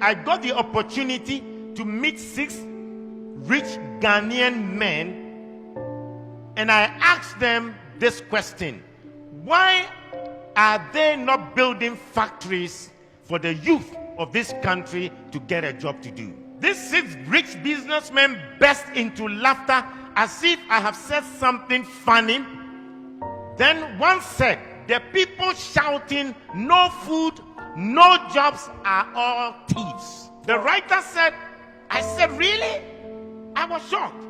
I got the opportunity to meet 6 rich Ghanaian men, and I asked them this question: why are they not building factories for the youth of this country to get a job to do? These 6 rich businessmen burst into laughter as if I have said something funny. Then one said, the people shouting, "No food, no jobs," are all thieves. The writer said, I said, really? I was shocked.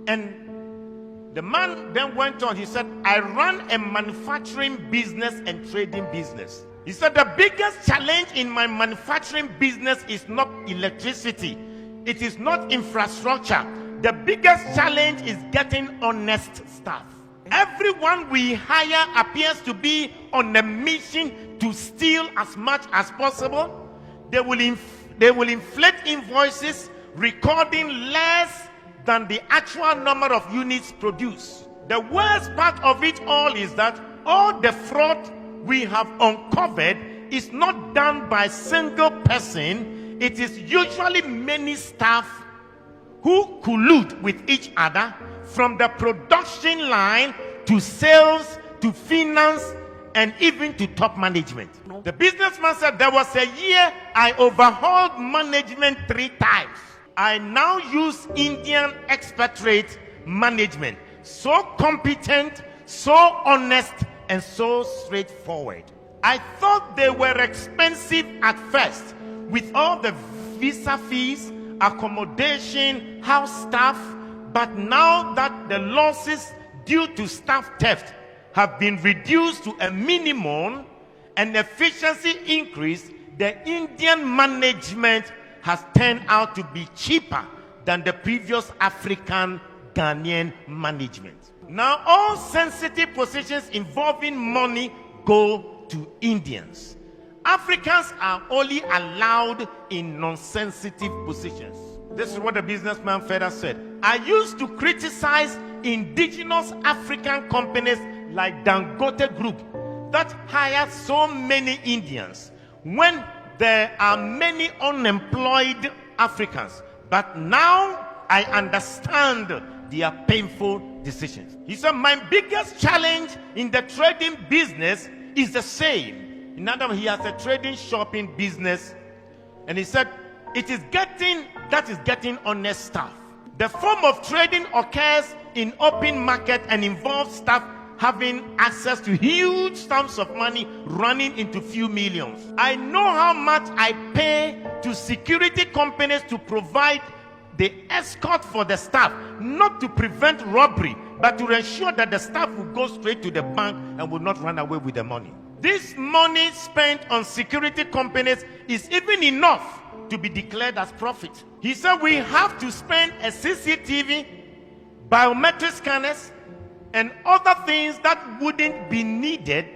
And the man then went on. He said, I run a manufacturing business and trading business. He said, the biggest challenge in my manufacturing business is not electricity. It is not infrastructure. The biggest challenge is getting honest staff. Everyone we hire appears to be on a mission to steal as much as possible. They will inflate invoices, recording less than the actual number of units produced. The worst part of it all is that all the fraud we have uncovered is not done by a single person. It is usually many staff who collude with each other, from the production line to sales to finance and even to top management. The businessman said, there was a year I overhauled management 3 times. I now use Indian expatriate management. So competent, so honest, and so straightforward. I thought they were expensive at first, with all the visa fees, accommodation, house staff. But now that the losses due to staff theft have been reduced to a minimum and efficiency increased, the Indian management has turned out to be cheaper than the previous African Ghanaian management. Now all sensitive positions involving money go to Indians. Africans are only allowed in non-sensitive positions. This is what the businessman further said. I used to criticize indigenous African companies like Dangote Group that hire so many Indians when there are many unemployed Africans. But now I understand their painful decisions. He said, my biggest challenge in the trading business is the same. In other words, he has a trading shopping business, and he said, it is getting honest staff. The form of trading occurs in open market and involves staff having access to huge sums of money running into few millions. I know how much I pay to security companies to provide the escort for the staff, not to prevent robbery, but to ensure that the staff will go straight to the bank and will not run away with the money. This money spent on security companies is even enough to be declared as profit. He said we have to spend a CCTV, biometric scanners, and other things that wouldn't be needed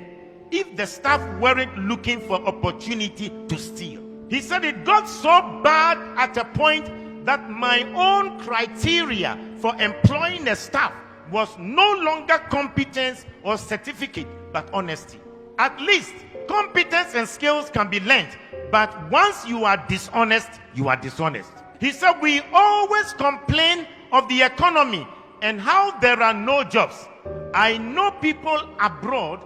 if the staff weren't looking for opportunity to steal. He said it got so bad at a point that my own criteria for employing a staff was no longer competence or certificate, but honesty. At least competence and skills can be learned, but once you are dishonest, you are dishonest. He said we always complain of the economy and how there are no jobs. I know people abroad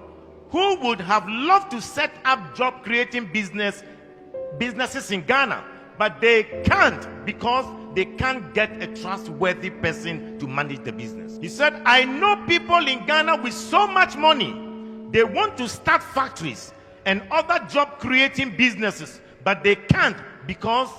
who would have loved to set up job creating businesses in Ghana, but they can't because they can't get a trustworthy person to manage the business. He said, I know people in Ghana with so much money, they want to start factories and other job creating businesses, but they can't because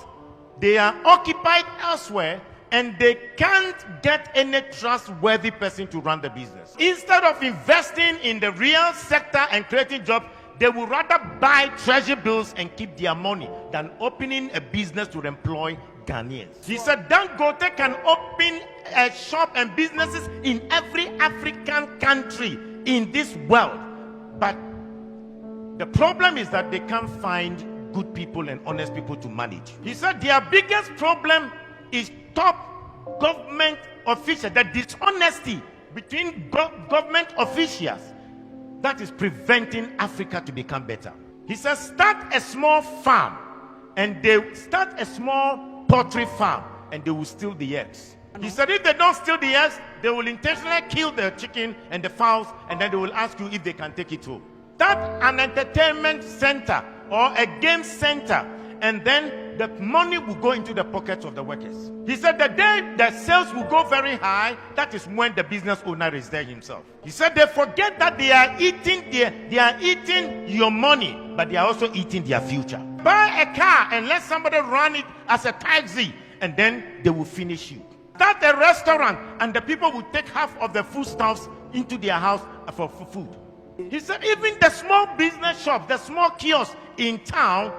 they are occupied elsewhere and they can't get any trustworthy person to run the business. Instead of investing in the real sector and creating jobs, they would rather buy treasury bills and keep their money than opening a business to employ Ghanaians. He said Dangote can open a shop and businesses in every African country in this world, but the problem is that they can't find good people and honest people to manage. He said their biggest problem is top government officials, the dishonesty between government officials that is preventing Africa to become better. He says start a small farm and they start a small poultry farm and they will steal the eggs. He said if they don't steal the eggs, they will intentionally kill the chicken and the fowls, and then they will ask you if they can take it home. That's an entertainment center or a game center, and then the money will go into the pockets of the workers. He said the day the sales will go very high, that is when the business owner is there himself. He said they forget that they are eating your money, but they are also eating their future. Buy a car and let somebody run it as a taxi, and then they will finish you. Start a restaurant and the people will take half of the foodstuffs into their house for food. He said even the small business shops, the small kiosks in town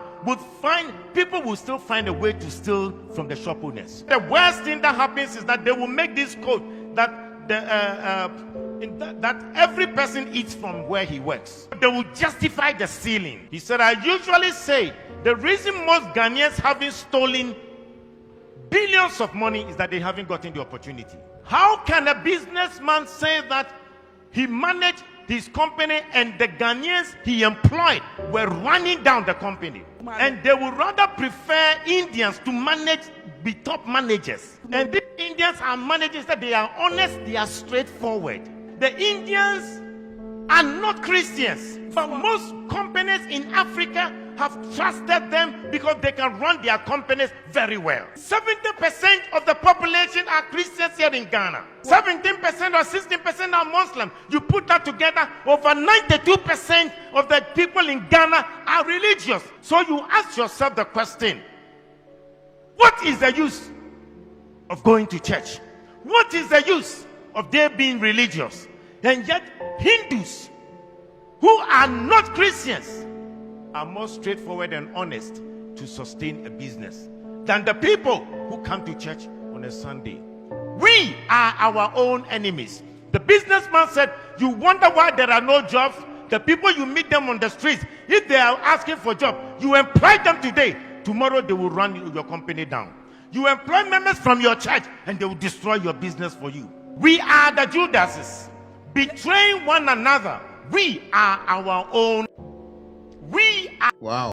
people will still find a way to steal from the shop owners. The worst thing that happens is that they will make this code that that every person eats from where he works. They will justify the stealing. He said, I usually say the reason most Ghanaians haven't stolen billions of money is that they haven't gotten the opportunity. How can a businessman say that he managed his company and the Ghanaians he employed were running down the company? And they would rather prefer Indians to be top managers. And these Indians are managers that they are honest, they are straightforward. The Indians are not Christians, but most companies in Africa have trusted them because they can run their companies very well. 70% of the population are Christians here in Ghana. 17% or 16% are Muslim. You put that together, over 92% of the people in Ghana are religious. So you ask yourself the question, what is the use of going to church? What is the use of their being religious? And yet Hindus who are not Christians are more straightforward and honest to sustain a business than the people who come to church on a Sunday. We are our own enemies. The businessman said, you wonder why there are no jobs? The people you meet them on the streets, if they are asking for jobs, you employ them today. Tomorrow they will run your company down. You employ members from your church and they will destroy your business for you. We are the Judases, betraying one another. We are our own. We are. Wow.